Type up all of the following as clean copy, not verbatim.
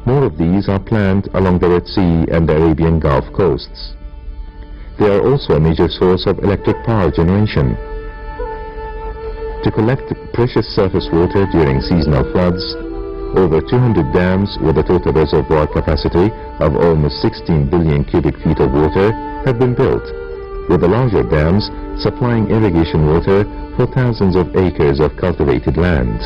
More of these are planned along the Red Sea and the Arabian Gulf coasts. They are also a major source of electric power generation. To collect precious surface water during seasonal floods, over 200 dams with a total reservoir capacity of almost 16 billion cubic feet of water have been built, with the larger dams supplying irrigation water for thousands of acres of cultivated land.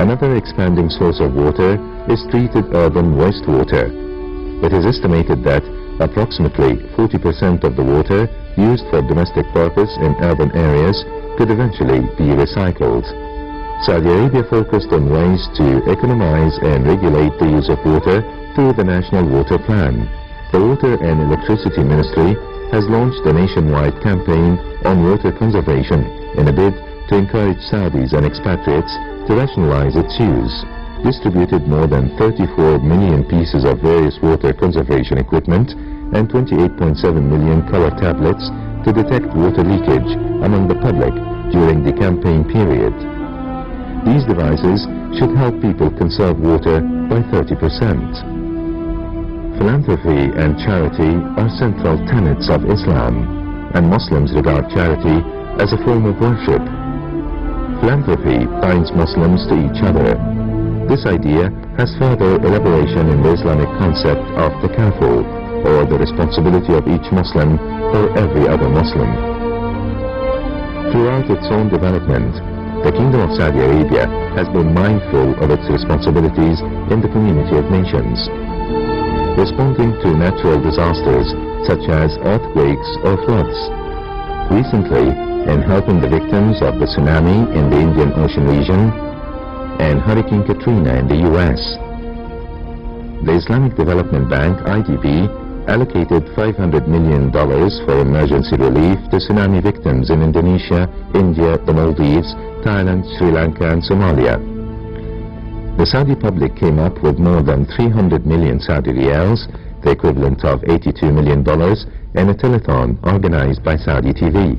Another expanding source of water is treated urban wastewater. It is estimated that approximately 40% of the water used for domestic purpose in urban areas could eventually be recycled. Saudi Arabia focused on ways to economize and regulate the use of water through the National Water Plan. The Water and Electricity Ministry has launched a nationwide campaign on water conservation in a bid to encourage Saudis and expatriates to rationalize its use. Distributed more than 34 million pieces of various water conservation equipment and 28.7 million color tablets to detect water leakage among the public during the campaign period. These devices should help people conserve water by 30%. Philanthropy and charity are central tenets of Islam, and Muslims regard charity as a form of worship. Philanthropy binds Muslims to each other. This idea has further elaboration in the Islamic concept of takaful, or the responsibility of each Muslim for every other Muslim. Throughout its own development, the Kingdom of Saudi Arabia has been mindful of its responsibilities in the community of nations, responding to natural disasters such as earthquakes or floods. Recently, in helping the victims of the tsunami in the Indian Ocean region and Hurricane Katrina in the US, the Islamic Development Bank, IDB, allocated $500 million for emergency relief to tsunami victims in Indonesia, India, the Maldives, Thailand, Sri Lanka and Somalia. The Saudi public came up with more than 300 million Saudi riyals, the equivalent of $82 million, in a telethon organized by Saudi TV.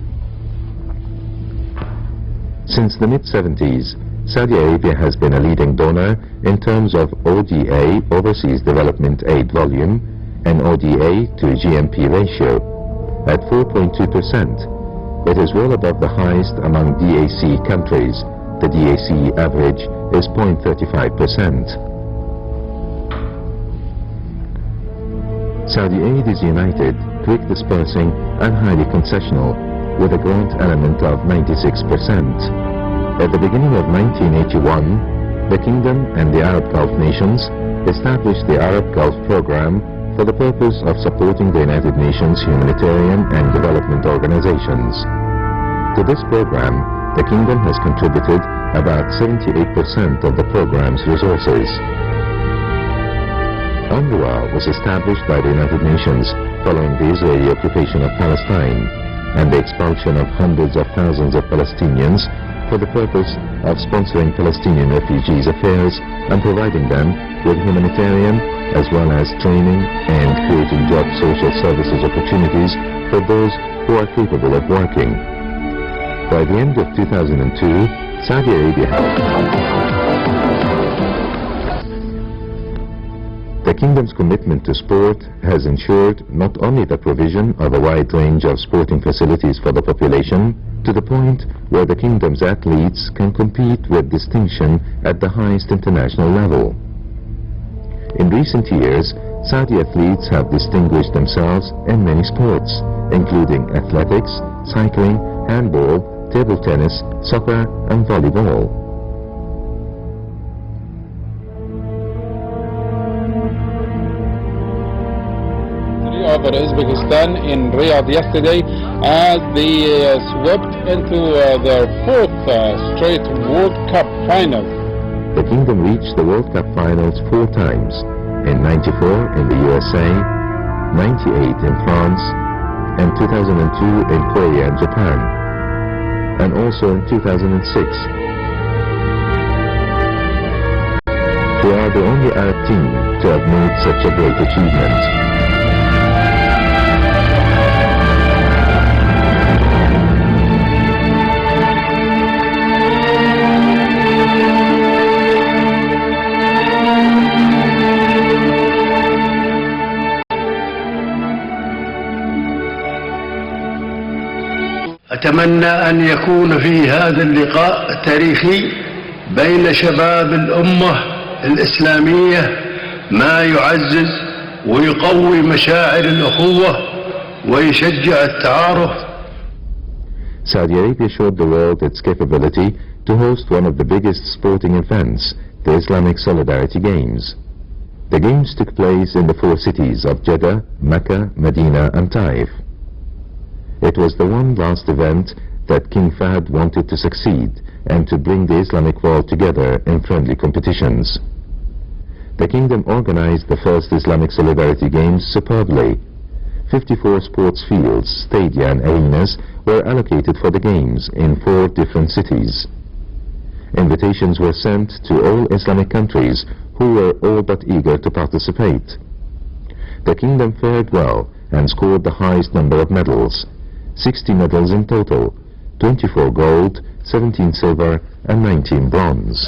Since the mid-70s, Saudi Arabia has been a leading donor in terms of ODA, Overseas Development Aid Volume, and ODA to GMP ratio at 4.2%. It is well above the highest among DAC countries. The DAC average is 0.35%. Saudi aid is united, quick dispersing and highly concessional, with a grant element of 96%. At the beginning of 1981, the Kingdom and the Arab Gulf nations established the Arab Gulf Program for the purpose of supporting the United Nations humanitarian and development organizations. To this program, the Kingdom has contributed about 78% of the program's resources. UNRWA was established by the United Nations following the Israeli occupation of Palestine and the expulsion of hundreds of thousands of Palestinians for the purpose of sponsoring Palestinian refugees' affairs and providing them with humanitarian as well as training and creating job social services opportunities for those who are capable of working. By the end of 2002, Saudi Arabia The Kingdom's commitment to sport has ensured not only the provision of a wide range of sporting facilities for the population, to the point where the Kingdom's athletes can compete with distinction at the highest international level. In recent years, Saudi athletes have distinguished themselves in many sports, including athletics, cycling, handball, table tennis, soccer and volleyball. Over Uzbekistan in Riyadh yesterday as they swept into their fourth straight World Cup final. The Kingdom reached the World Cup finals 4 times, in '94 in the USA, '98 in France, and 2002 in Korea and Japan, and also in 2006. They are the only Arab team to have made such a great achievement. أتمنى أن يكون في هذا اللقاء تاريخي بين شباب الأمة الإسلامية ما يعزز ويقوي مشاعر الأخوة ويشجع التعارف. Saudi Arabia showed the world its capability to host one of the biggest sporting events, the Islamic Solidarity Games. The Games took place in the four cities of Jeddah, Mecca, Medina and Taif. It was the one last event that King Fahd wanted to succeed and to bring the Islamic world together in friendly competitions. The kingdom organized the first Islamic Solidarity Games superbly. 54 sports fields, stadia and arenas were allocated for the games in 4 different cities. Invitations were sent to all Islamic countries who were all but eager to participate. The kingdom fared well and scored the highest number of medals, 60 medals in total, 24 gold, 17 silver and 19 bronze.